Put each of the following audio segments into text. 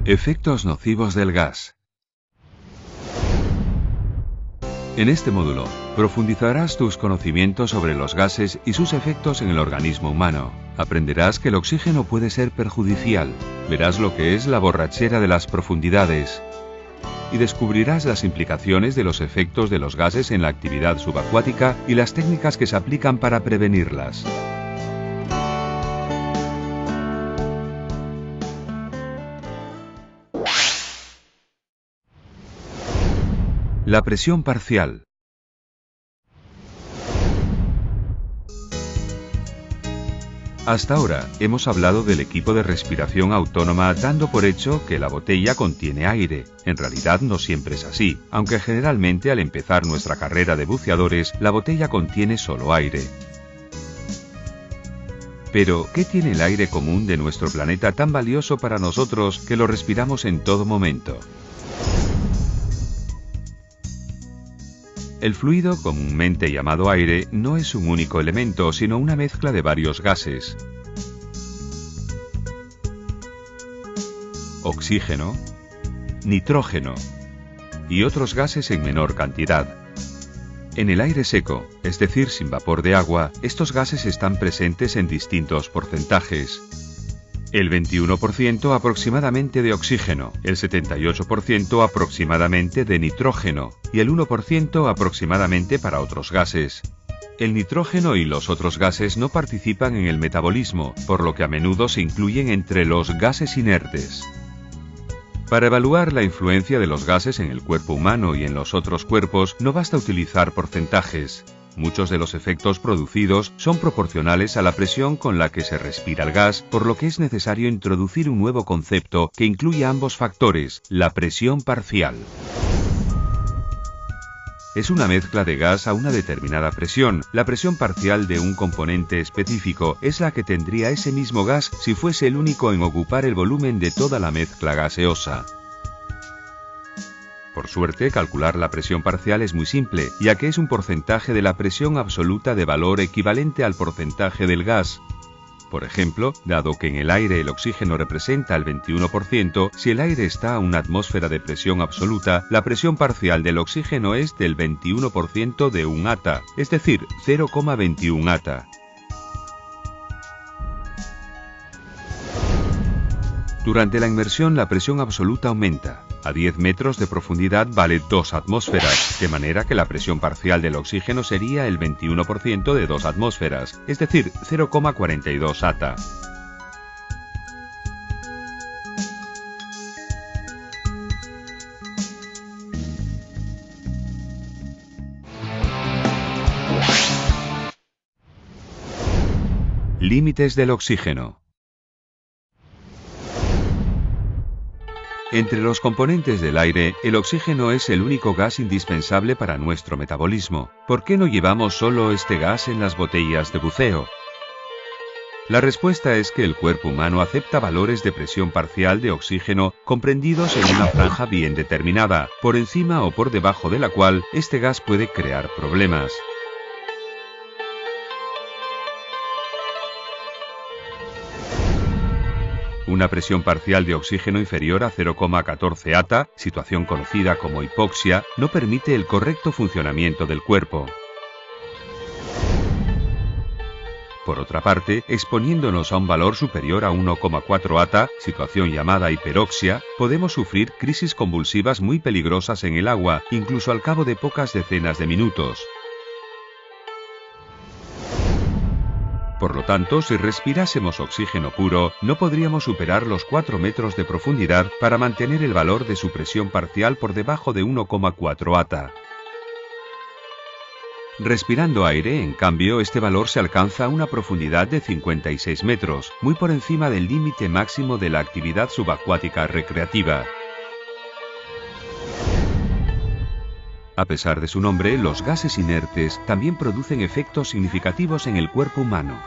Efectos nocivos del gas. En este módulo, profundizarás tus conocimientos sobre los gases y sus efectos en el organismo humano. Aprenderás que el oxígeno puede ser perjudicial, verás lo que es la borrachera de las profundidades y descubrirás las implicaciones de los efectos de los gases en la actividad subacuática y las técnicas que se aplican para prevenirlas. La presión parcial. Hasta ahora hemos hablado del equipo de respiración autónoma dando por hecho que la botella contiene aire. En realidad no siempre es así, aunque generalmente al empezar nuestra carrera de buceadores la botella contiene solo aire. Pero, ¿qué tiene el aire común de nuestro planeta tan valioso para nosotros que lo respiramos en todo momento? El fluido, comúnmente llamado aire, no es un único elemento, sino una mezcla de varios gases. Oxígeno, nitrógeno y otros gases en menor cantidad. En el aire seco, es decir, sin vapor de agua, estos gases están presentes en distintos porcentajes. El 21% aproximadamente de oxígeno, el 78% aproximadamente de nitrógeno y el 1% aproximadamente para otros gases. El nitrógeno y los otros gases no participan en el metabolismo, por lo que a menudo se incluyen entre los gases inertes. Para evaluar la influencia de los gases en el cuerpo humano y en los otros cuerpos, no basta utilizar porcentajes. Muchos de los efectos producidos son proporcionales a la presión con la que se respira el gas, por lo que es necesario introducir un nuevo concepto que incluya ambos factores, la presión parcial. Es una mezcla de gas a una determinada presión. La presión parcial de un componente específico es la que tendría ese mismo gas si fuese el único en ocupar el volumen de toda la mezcla gaseosa. Por suerte, calcular la presión parcial es muy simple, ya que es un porcentaje de la presión absoluta de valor equivalente al porcentaje del gas. Por ejemplo, dado que en el aire el oxígeno representa el 21%, si el aire está a una atmósfera de presión absoluta, la presión parcial del oxígeno es del 21% de un atm, es decir, 0,21 atm. Durante la inmersión la presión absoluta aumenta. A 10 metros de profundidad vale 2 atmósferas, de manera que la presión parcial del oxígeno sería el 21% de 2 atmósferas, es decir, 0,42 atm. Límites del oxígeno. Entre los componentes del aire, el oxígeno es el único gas indispensable para nuestro metabolismo. ¿Por qué no llevamos solo este gas en las botellas de buceo? La respuesta es que el cuerpo humano acepta valores de presión parcial de oxígeno comprendidos en una franja bien determinada, por encima o por debajo de la cual este gas puede crear problemas. Una presión parcial de oxígeno inferior a 0,14 atm, situación conocida como hipoxia, no permite el correcto funcionamiento del cuerpo. Por otra parte, exponiéndonos a un valor superior a 1,4 atm, situación llamada hiperoxia, podemos sufrir crisis convulsivas muy peligrosas en el agua, incluso al cabo de pocas decenas de minutos. Por lo tanto, si respirásemos oxígeno puro, no podríamos superar los 4 metros de profundidad para mantener el valor de su presión parcial por debajo de 1,4 atm. Respirando aire, en cambio, este valor se alcanza a una profundidad de 56 metros, muy por encima del límite máximo de la actividad subacuática recreativa. A pesar de su nombre, los gases inertes también producen efectos significativos en el cuerpo humano.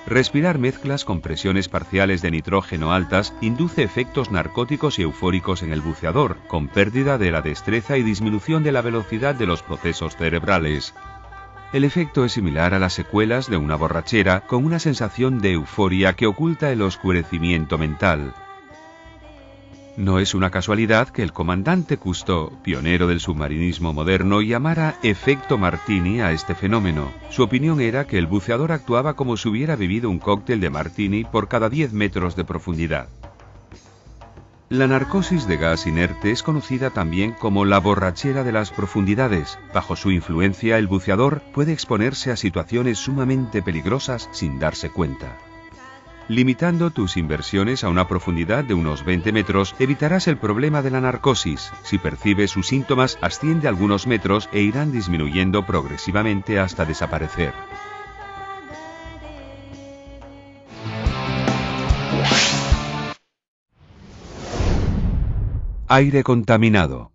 Respirar mezclas con presiones parciales de nitrógeno altas induce efectos narcóticos y eufóricos en el buceador, con pérdida de la destreza y disminución de la velocidad de los procesos cerebrales. El efecto es similar a las secuelas de una borrachera, con una sensación de euforia que oculta el oscurecimiento mental. No es una casualidad que el comandante Cousteau, pionero del submarinismo moderno, llamara efecto Martini a este fenómeno. Su opinión era que el buceador actuaba como si hubiera bebido un cóctel de martini por cada 10 metros de profundidad. La narcosis de gas inerte es conocida también como la borrachera de las profundidades. Bajo su influencia, el buceador puede exponerse a situaciones sumamente peligrosas sin darse cuenta. Limitando tus inversiones a una profundidad de unos 20 metros, evitarás el problema de la narcosis. Si percibes sus síntomas, asciende algunos metros e irán disminuyendo progresivamente hasta desaparecer. Aire contaminado.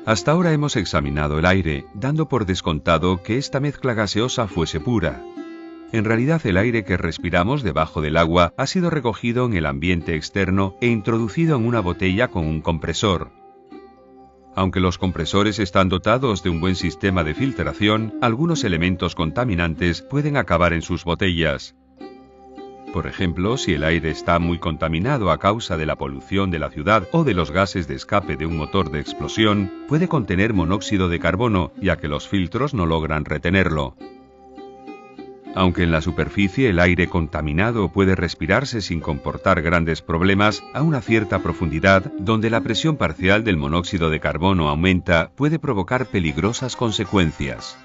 Hasta ahora hemos examinado el aire, dando por descontado que esta mezcla gaseosa fuese pura. En realidad, el aire que respiramos debajo del agua ha sido recogido en el ambiente externo e introducido en una botella con un compresor. Aunque los compresores están dotados de un buen sistema de filtración, algunos elementos contaminantes pueden acabar en sus botellas. Por ejemplo, si el aire está muy contaminado a causa de la polución de la ciudad o de los gases de escape de un motor de explosión, puede contener monóxido de carbono, ya que los filtros no logran retenerlo. Aunque en la superficie el aire contaminado puede respirarse sin comportar grandes problemas, a una cierta profundidad, donde la presión parcial del monóxido de carbono aumenta, puede provocar peligrosas consecuencias.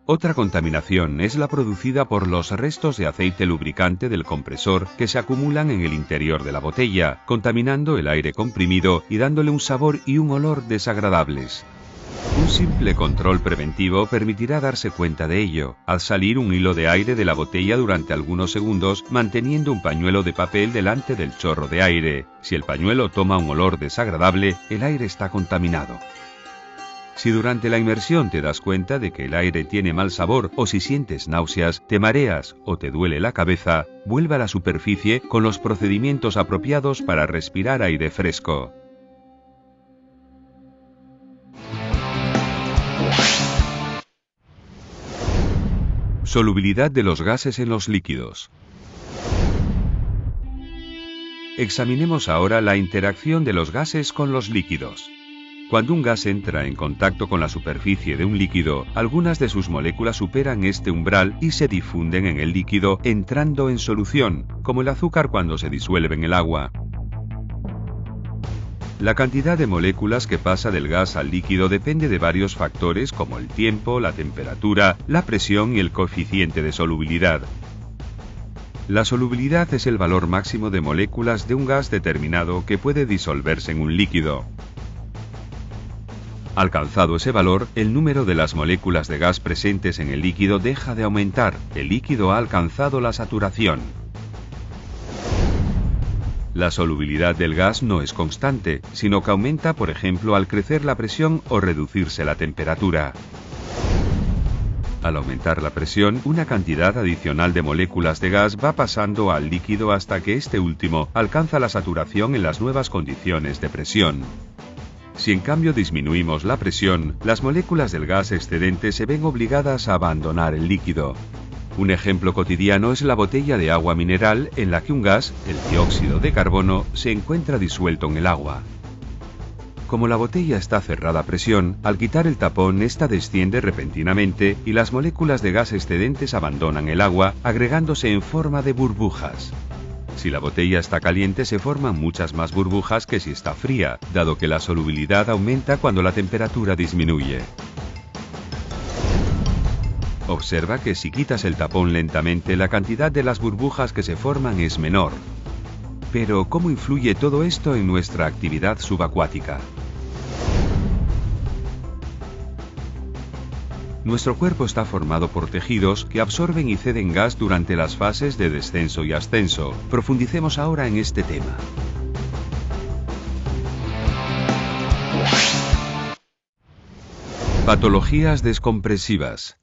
Otra contaminación es la producida por los restos de aceite lubricante del compresor que se acumulan en el interior de la botella, contaminando el aire comprimido y dándole un sabor y un olor desagradables. Un simple control preventivo permitirá darse cuenta de ello, al salir un hilo de aire de la botella durante algunos segundos, manteniendo un pañuelo de papel delante del chorro de aire. Si el pañuelo toma un olor desagradable, el aire está contaminado. Si durante la inmersión te das cuenta de que el aire tiene mal sabor o si sientes náuseas, te mareas o te duele la cabeza, vuelve a la superficie con los procedimientos apropiados para respirar aire fresco. Solubilidad de los gases en los líquidos. Examinemos ahora la interacción de los gases con los líquidos. Cuando un gas entra en contacto con la superficie de un líquido, algunas de sus moléculas superan este umbral y se difunden en el líquido entrando en solución, como el azúcar cuando se disuelve en el agua. La cantidad de moléculas que pasa del gas al líquido depende de varios factores como el tiempo, la temperatura, la presión y el coeficiente de solubilidad. La solubilidad es el valor máximo de moléculas de un gas determinado que puede disolverse en un líquido. Alcanzado ese valor, el número de las moléculas de gas presentes en el líquido deja de aumentar. El líquido ha alcanzado la saturación. La solubilidad del gas no es constante, sino que aumenta, por ejemplo, al crecer la presión o reducirse la temperatura. Al aumentar la presión, una cantidad adicional de moléculas de gas va pasando al líquido hasta que este último alcanza la saturación en las nuevas condiciones de presión. Si en cambio disminuimos la presión, las moléculas del gas excedente se ven obligadas a abandonar el líquido. Un ejemplo cotidiano es la botella de agua mineral en la que un gas, el dióxido de carbono, se encuentra disuelto en el agua. Como la botella está cerrada a presión, al quitar el tapón, esta desciende repentinamente y las moléculas de gas excedentes abandonan el agua, agregándose en forma de burbujas. Si la botella está caliente, se forman muchas más burbujas que si está fría, dado que la solubilidad aumenta cuando la temperatura disminuye. Observa que si quitas el tapón lentamente, la cantidad de las burbujas que se forman es menor. Pero, ¿cómo influye todo esto en nuestra actividad subacuática? Nuestro cuerpo está formado por tejidos que absorben y ceden gas durante las fases de descenso y ascenso. Profundicemos ahora en este tema. Patologías descompresivas.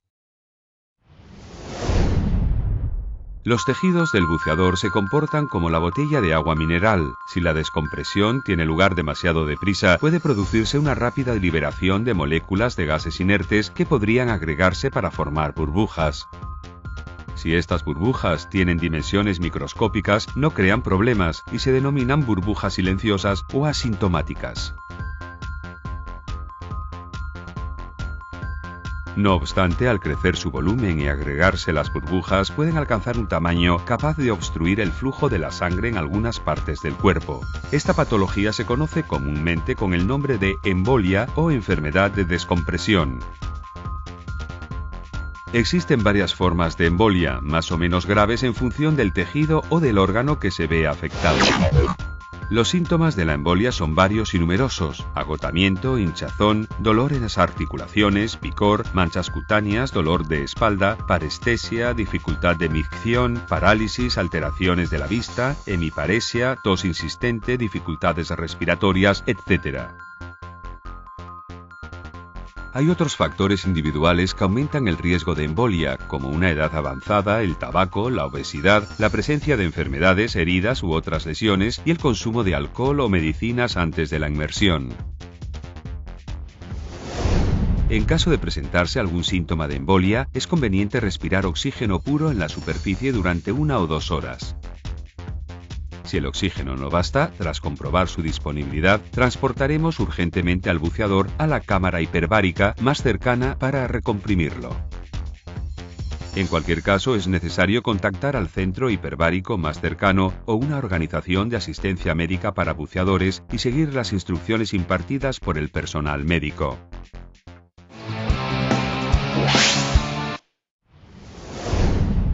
Los tejidos del buceador se comportan como la botella de agua mineral. Si la descompresión tiene lugar demasiado deprisa, puede producirse una rápida liberación de moléculas de gases inertes que podrían agregarse para formar burbujas. Si estas burbujas tienen dimensiones microscópicas, no crean problemas y se denominan burbujas silenciosas o asintomáticas. No obstante, al crecer su volumen y agregarse las burbujas, pueden alcanzar un tamaño capaz de obstruir el flujo de la sangre en algunas partes del cuerpo. Esta patología se conoce comúnmente con el nombre de embolia o enfermedad de descompresión. Existen varias formas de embolia, más o menos graves en función del tejido o del órgano que se ve afectado. Los síntomas de la embolia son varios y numerosos: agotamiento, hinchazón, dolor en las articulaciones, picor, manchas cutáneas, dolor de espalda, parestesia, dificultad de micción, parálisis, alteraciones de la vista, hemiparesia, tos insistente, dificultades respiratorias, etc. Hay otros factores individuales que aumentan el riesgo de embolia, como una edad avanzada, el tabaco, la obesidad, la presencia de enfermedades, heridas u otras lesiones y el consumo de alcohol o medicinas antes de la inmersión. En caso de presentarse algún síntoma de embolia, es conveniente respirar oxígeno puro en la superficie durante 1 o 2 horas. Si el oxígeno no basta, tras comprobar su disponibilidad, transportaremos urgentemente al buceador a la cámara hiperbárica más cercana para recomprimirlo. En cualquier caso, es necesario contactar al centro hiperbárico más cercano o una organización de asistencia médica para buceadores y seguir las instrucciones impartidas por el personal médico.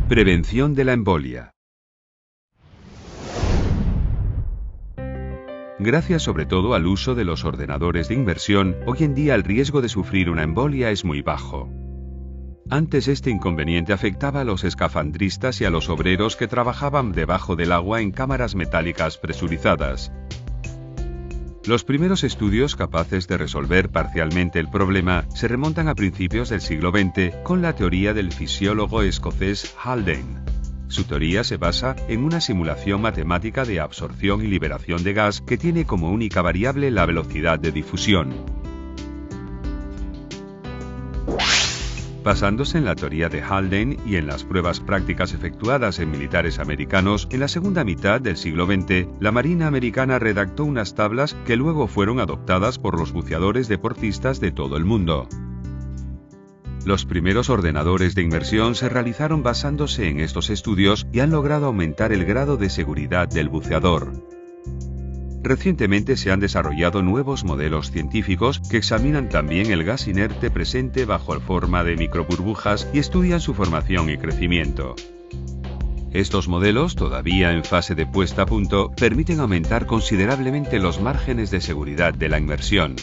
Prevención de la embolia. Gracias sobre todo al uso de los ordenadores de inmersión, hoy en día el riesgo de sufrir una embolia es muy bajo. Antes este inconveniente afectaba a los escafandristas y a los obreros que trabajaban debajo del agua en cámaras metálicas presurizadas. Los primeros estudios capaces de resolver parcialmente el problema se remontan a principios del siglo XX con la teoría del fisiólogo escocés Haldane. Su teoría se basa en una simulación matemática de absorción y liberación de gas que tiene como única variable la velocidad de difusión. Basándose en la teoría de Haldane y en las pruebas prácticas efectuadas en militares americanos, en la segunda mitad del siglo XX, la Marina americana redactó unas tablas que luego fueron adoptadas por los buceadores deportistas de todo el mundo. Los primeros ordenadores de inmersión se realizaron basándose en estos estudios y han logrado aumentar el grado de seguridad del buceador. Recientemente se han desarrollado nuevos modelos científicos que examinan también el gas inerte presente bajo forma de microburbujas y estudian su formación y crecimiento. Estos modelos, todavía en fase de puesta a punto, permiten aumentar considerablemente los márgenes de seguridad de la inmersión.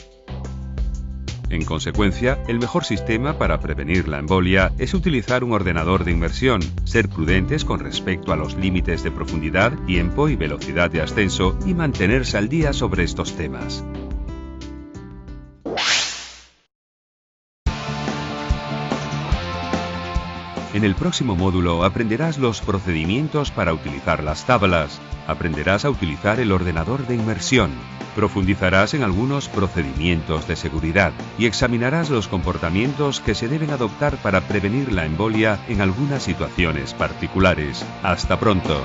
En consecuencia, el mejor sistema para prevenir la embolia es utilizar un ordenador de inmersión, ser prudentes con respecto a los límites de profundidad, tiempo y velocidad de ascenso y mantenerse al día sobre estos temas. En el próximo módulo aprenderás los procedimientos para utilizar las tablas, aprenderás a utilizar el ordenador de inmersión, profundizarás en algunos procedimientos de seguridad y examinarás los comportamientos que se deben adoptar para prevenir la embolia en algunas situaciones particulares. ¡Hasta pronto!